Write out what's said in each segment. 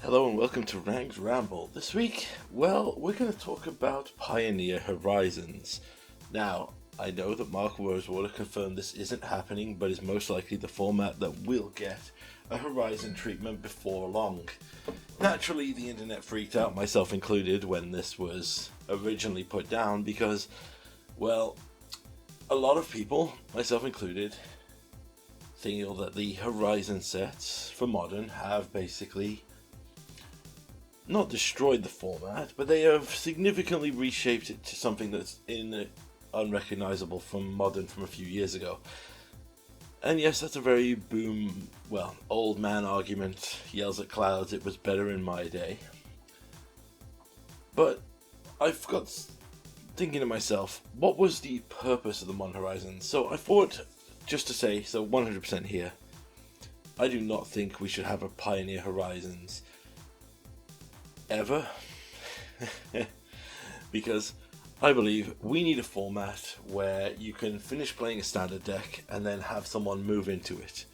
Hello and welcome to Ranked Ramble. This week, well, we're going to talk about Pioneer Horizons. Now, I know that Mark Rosewater confirmed this isn't happening, but is most likely the format that will get a Horizon treatment before long. Naturally, the internet freaked out, myself included, when this was originally put down because, well, a lot of people, myself included, feel that the Horizon sets for Modern have basically not destroyed the format, but they have significantly reshaped it to something that's unrecognizable from Modern from a few years ago. And yes, that's a very old man argument, yells at clouds, it was better in my day. But I've got thinking to myself, what was the purpose of the Modern Horizons? So I thought, just to say, so 100% here, I do not think we should have a Pioneer Horizons ever, because I believe we need a format where you can finish playing a standard deck and then have someone move into it.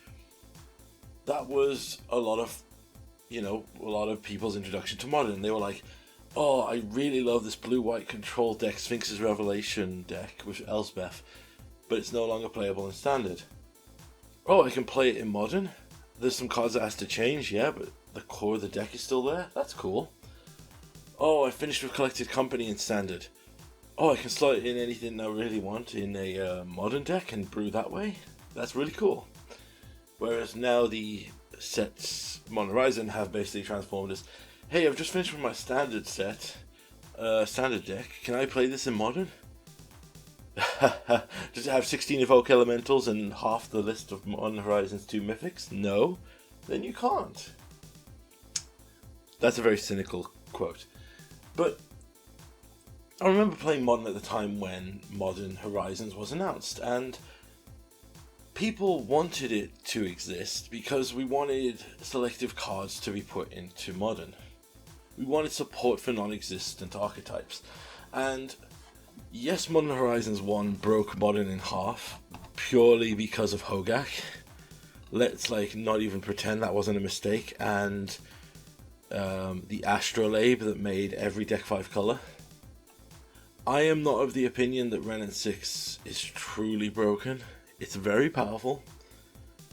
That was a lot of people's introduction to Modern. They were like, oh, I really love this blue-white control deck, Sphinx's Revelation deck with Elspeth, but it's no longer playable in Standard. Oh, I can play it in Modern? There's some cards that has to change, yeah, but the core of the deck is still there? That's cool. Oh, I finished with Collected Company in Standard. Oh, I can slot in anything I really want in a Modern deck and brew that way? That's really cool. Whereas now the sets Modern Horizon have basically transformed as, hey, I've just finished with my Standard set, Standard deck. Can I play this in Modern? Does it have 16 Evoke Elementals and half the list of Modern Horizons 2 Mythics? No? Then you can't. That's a very cynical quote. But I remember playing Modern at the time when Modern Horizons was announced, and people wanted it to exist because we wanted selective cards to be put into Modern. We wanted support for non-existent archetypes. And yes, Modern Horizons 1 broke Modern in half purely because of Hogak. Let's not even pretend that wasn't a mistake. And the Astrolabe that made every deck 5 color. I am not of the opinion that Ren and 6 is truly broken. It's very powerful,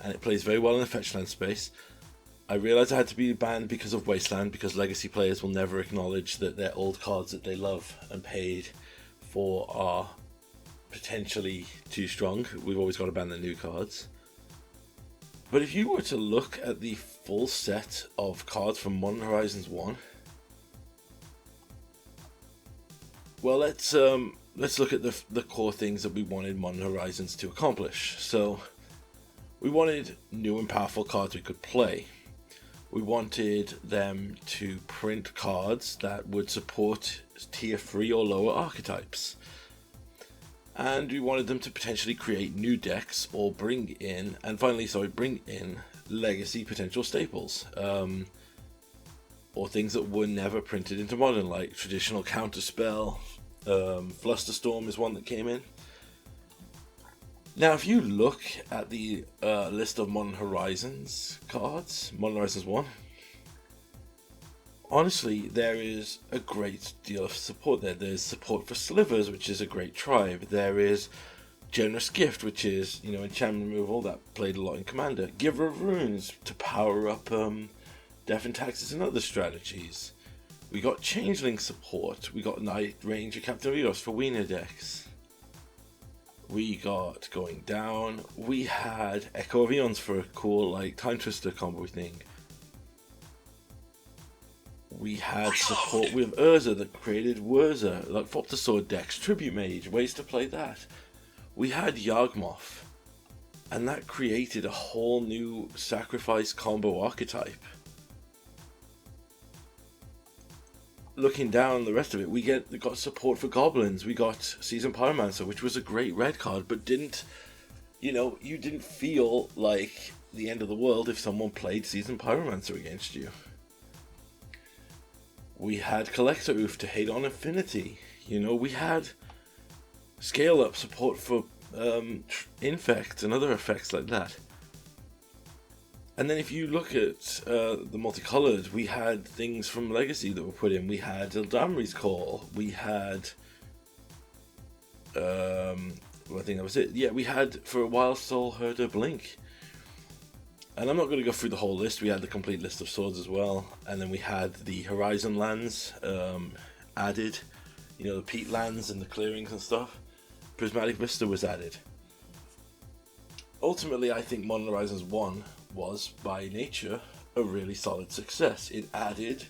and it plays very well in the fetch land space. I realised I had to be banned because of Wasteland, because Legacy players will never acknowledge that their old cards that they love and paid for are potentially too strong. We've always got to ban the new cards. But if you were to look at the full set of cards from Modern Horizons 1, well, let's look at the core things that we wanted Modern Horizons to accomplish. So, we wanted new and powerful cards we could play. We wanted them to print cards that would support tier 3 or lower archetypes. And we wanted them to potentially create new decks or bring in legacy potential staples. Or things that were never printed into Modern, like traditional Counterspell. Flusterstorm is one that came in. Now, if you look at the list of Modern Horizons cards, Modern Horizons 1, honestly, there is a great deal of support there. There's support for Slivers, which is a great tribe. There is Generous Gift, which is, enchantment removal that played a lot in Commander. Giver of Runes to power up Death and Taxes and other strategies. We got Changeling support. We got Night Ranger Captain Rios for Wiener decks. We got Going Down. We had Echo of Eons for a cool Time Twister combo thing. We had support with Urza that created Wurza, like Thopter Sword decks, Tribute Mage, ways to play that. We had Yawgmoth, and that created a whole new sacrifice combo archetype. Looking down the rest of it, we got support for Goblins. We got Seasoned Pyromancer, which was a great red card, but you didn't feel like the end of the world if someone played Seasoned Pyromancer against you. We had Collector Oof to hate on Infinity. We had scale up support for Infect and other effects like that. And then if you look at the multicolored, we had things from Legacy that were put in. We had Eldamri's Call. We had... I think that was it. Yeah, we had, for a while, Soul Herder Blink. And I'm not going to go through the whole list. We had the complete list of swords as well. And then we had the Horizon lands added. You know, the peat lands and the clearings and stuff. Prismatic Vista was added. Ultimately, I think Modern Horizons 1 was, by nature, a really solid success. It added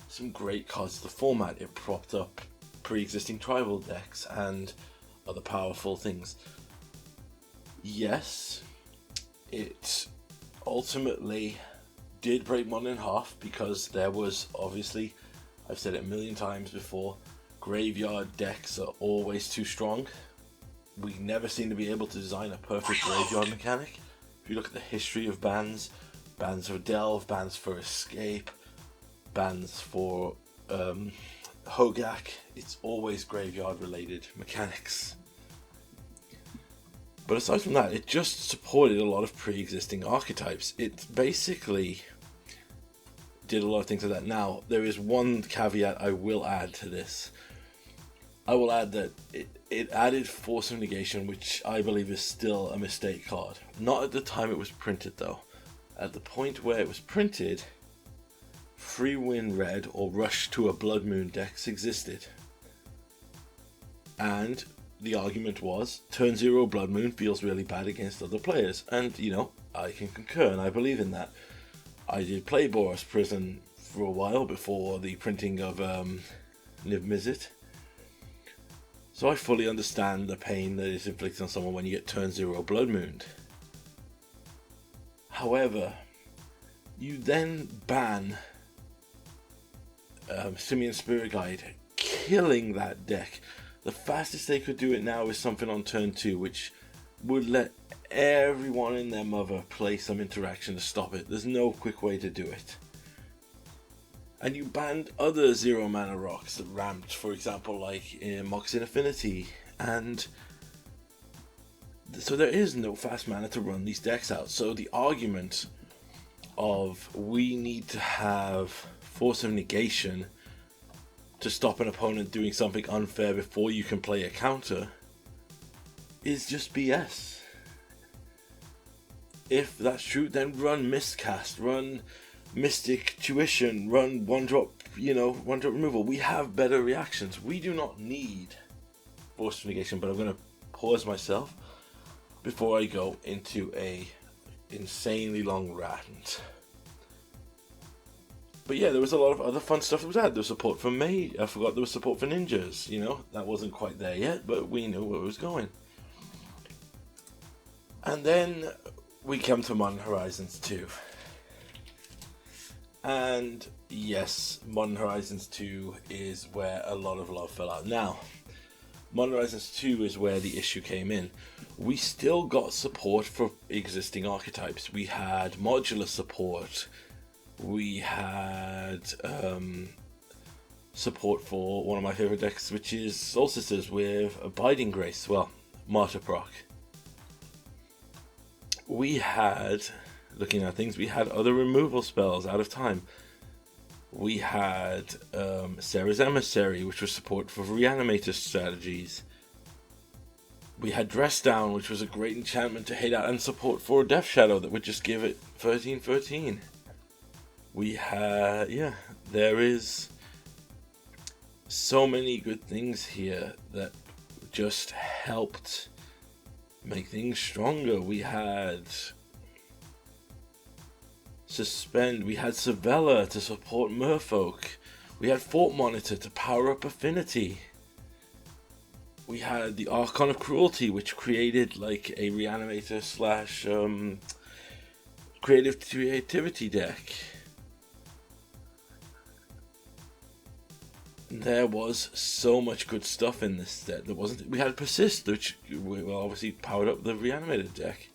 some great cards to the format. It propped up pre-existing tribal decks and other powerful things. Yes, it ultimately did break Modern in half because there was, obviously, I've said it a million times before, graveyard decks are always too strong. We never seem to be able to design a perfect graveyard mechanic. If you look at the history of bans, bans for Delve, bans for Escape, bans for Hogak, it's always graveyard related mechanics. But aside from that, it just supported a lot of pre-existing archetypes. It basically did a lot of things like that. Now, there is one caveat I will add to this. I will add that it added Force of Negation, which I believe is still a mistake card. Not at the time it was printed, though. At the point where it was printed, Free Win Red or Rush to a Blood Moon decks existed. And the argument was, turn 0 Blood Moon feels really bad against other players. And, you know, I can concur and I believe in that. I did play Boros Prison for a while before the printing of Niv-Mizzet. So I fully understand the pain that is inflicted on someone when you get turn 0 Blood Mooned. However, you then ban Simian Spirit Guide, killing that deck. The fastest they could do it now is something on turn 2, which would let everyone and their mother play some interaction to stop it. There's no quick way to do it. And you banned other 0 mana rocks that ramped, for example, like in Moxin Affinity, and so there is no fast mana to run these decks out. So the argument of we need to have Force of Negation to stop an opponent doing something unfair before you can play a counter is just BS. If that's true, then run Mistcast, run Mystic Tuition, run one drop removal. We have better reactions. We do not need Force of Negation, but I'm going to pause myself before I go into a insanely long rant. But yeah, there was a lot of other fun stuff that was added. There was support for Mage. I forgot there was support for ninjas. You know, that wasn't quite there yet, but we knew where it was going. And then we come to Modern Horizons 2. And yes, Modern Horizons 2 is where a lot of love fell out. Now, Modern Horizons 2 is where the issue came in. We still got support for existing archetypes. We had modular support. We had support for one of my favorite decks, which is Solstices with Abiding Grace. Well, Martyr Proc. We had, looking at things, we had other removal spells out of time. We had Sarah's Emissary, which was support for Reanimator strategies. We had Dress Down, which was a great enchantment to hate out, and support for Death Shadow that would just give it 13/13. We had, there is so many good things here that just helped make things stronger. We had Suspend, we had Savella to support Merfolk, we had Fort Monitor to power up Affinity, we had the Archon of Cruelty, which created like a Reanimator / creativity deck. There was so much good stuff in this set. There wasn't. We had Persist, which obviously powered up the Reanimated deck.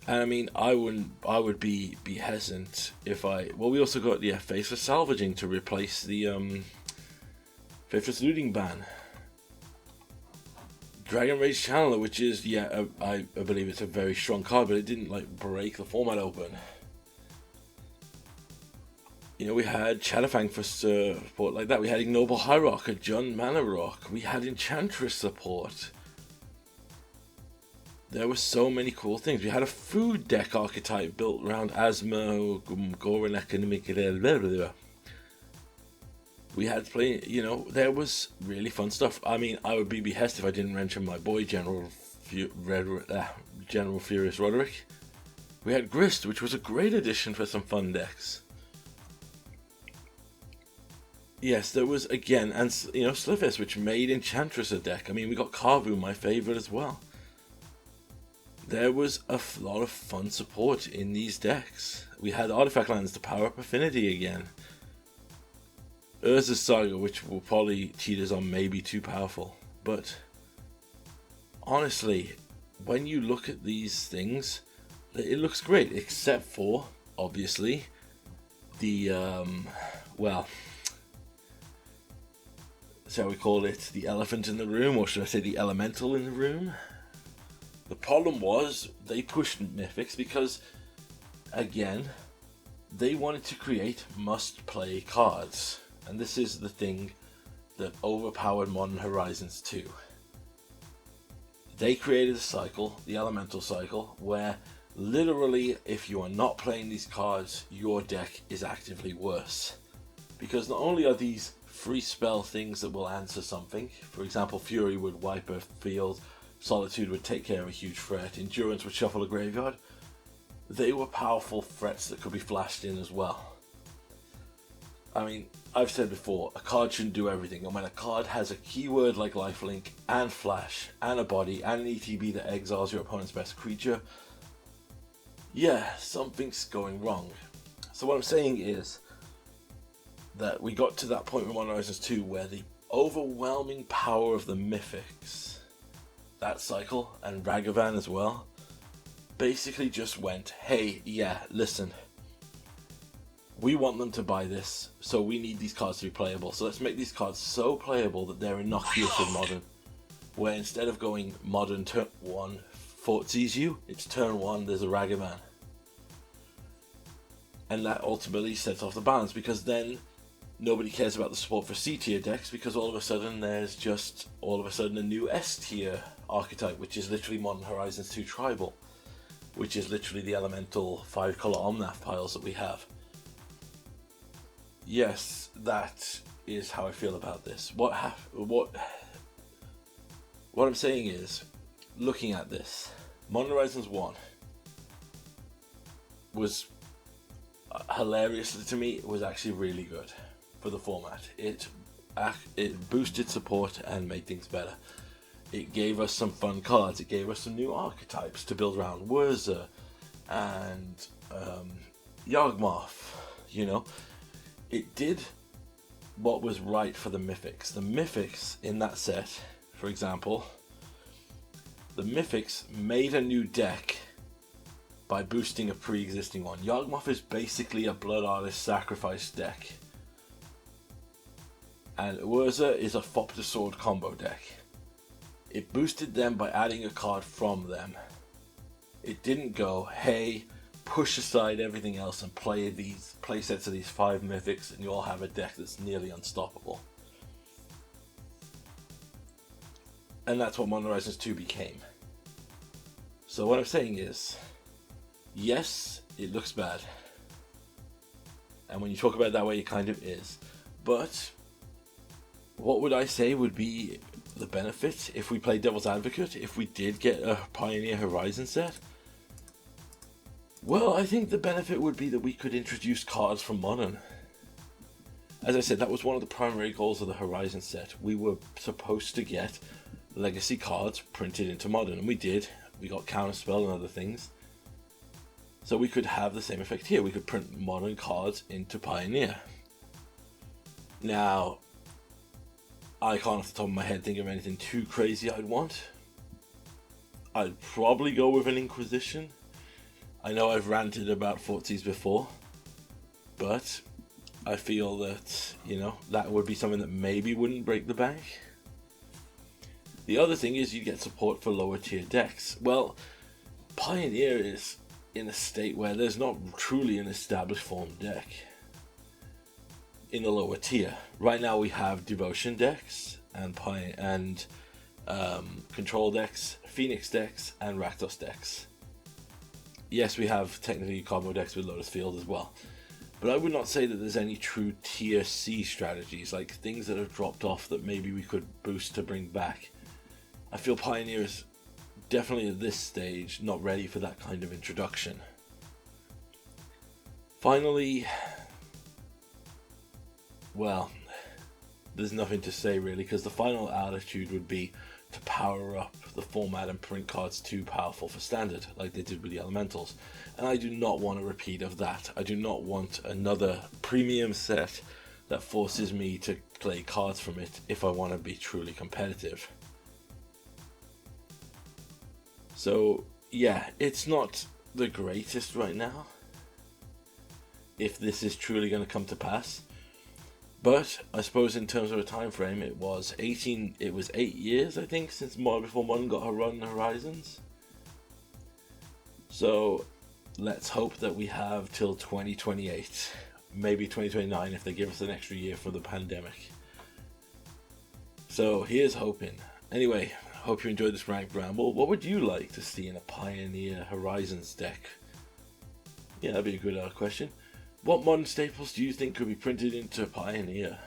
And I mean, I would be hesitant if I. Well, we also got the Faceless Salvaging to replace the Faceless Looting ban. Dragon Rage Channeler, which is, yeah, I believe it's a very strong card, but it didn't like break the format open. You know, we had Shadowfang for support like that. We had Ignoble Hierarch, a Jund Mana Rock. We had Enchantress support. There were so many cool things. We had a food deck archetype built around Asmo, Gorenek, and Mikkel. We had to play, you know, there was really fun stuff. I mean, I would be behest if I didn't mention my boy, General Furious Roderick. We had Grist, which was a great addition for some fun decks. Yes, there was, again, and, you know, Slivus, which made Enchantress a deck. I mean, we got Karvu, my favorite as well. There was a lot of fun support in these decks. We had Artifact Lands to power up Affinity again. Urza's Saga, which will probably cheat us on maybe too powerful. But, honestly, when you look at these things, it looks great, except for, obviously, the, well, shall we call it the elephant in the room, or should I say the elemental in the room? The problem was, they pushed Mythics because, again, they wanted to create must-play cards. And this is the thing that overpowered Modern Horizons 2. They created a cycle, the elemental cycle, where literally, if you are not playing these cards, your deck is actively worse. Because not only are these free spell things that will answer something, for example, Fury would wipe a field, Solitude would take care of a huge threat, Endurance would shuffle a graveyard, they were powerful threats that could be flashed in as well. I mean, I've said before, a card shouldn't do everything, and when a card has a keyword like Lifelink, and Flash, and a body, and an ETB that exiles your opponent's best creature, yeah, something's going wrong. So what I'm saying is, that we got to that point with Modern Horizons 2 where the overwhelming power of the Mythics, that cycle, and Ragavan as well, basically just went, hey, yeah, listen, we want them to buy this, so we need these cards to be playable, so let's make these cards so playable that they're innocuous in Modern, where instead of going Modern turn 1, Fort sees you, it's turn 1, there's a Ragavan. And that ultimately sets off the balance, because then nobody cares about the support for C-tier decks, because all of a sudden there's just, a new S-tier archetype, which is literally Modern Horizons 2 Tribal, which is literally the elemental 5-color Omnath piles that we have. Yes, that is how I feel about this. What I'm saying is, looking at this, Modern Horizons 1 was hilariously to me, it was actually really good for the format. It boosted support and made things better. It gave us some fun cards. It gave us some new archetypes to build around. Wurza and Yawgmoth, you know. It did what was right for the Mythics. The Mythics in that set, for example, the Mythics made a new deck by boosting a pre-existing one. Yawgmoth is basically a Blood Artist Sacrifice deck. And Urza is a Fop to Sword combo deck. It boosted them by adding a card from them. It didn't go, hey, push aside everything else and play sets of these 5 Mythics and you all have a deck that's nearly unstoppable. And that's what Modern Horizons 2 became. So what I'm saying is, yes, it looks bad. And when you talk about it that way, it kind of is. But what would I say would be the benefit if we played Devil's Advocate, if we did get a Pioneer Horizon set? Well, I think the benefit would be that we could introduce cards from Modern. As I said, that was one of the primary goals of the Horizon set. We were supposed to get legacy cards printed into Modern, and we did. We got Counterspell and other things. So we could have the same effect here. We could print Modern cards into Pioneer. Now, I can't off the top of my head think of anything too crazy I'd want. I'd probably go with an Inquisition. I know I've ranted about Fortsies before, but I feel that, you know, that would be something that maybe wouldn't break the bank. The other thing is you get support for lower tier decks. Well, Pioneer is in a state where there's not truly an established form deck in the lower tier. Right now we have Devotion decks and Control decks, Phoenix decks, and Rakdos decks. Yes, we have technically combo decks with Lotus Field as well. But I would not say that there's any true tier C strategies, like things that have dropped off that maybe we could boost to bring back. I feel Pioneer is definitely at this stage not ready for that kind of introduction. Finally, well, there's nothing to say really, because the final attitude would be to power up the format and print cards too powerful for standard, like they did with the Elementals. And I do not want a repeat of that. I do not want another premium set that forces me to play cards from it if I want to be truly competitive. So yeah, it's not the greatest right now, if this is truly going to come to pass. But I suppose in terms of a time frame, it was 8 years, I think, since before Modern got her run in Horizons. So let's hope that we have till 2028, maybe 2029 if they give us an extra year for the pandemic. So here's hoping. Anyway, hope you enjoyed this ranked ramble. What would you like to see in a Pioneer Horizons deck? Yeah, that'd be a good question. What modern staples do you think could be printed into Pioneer?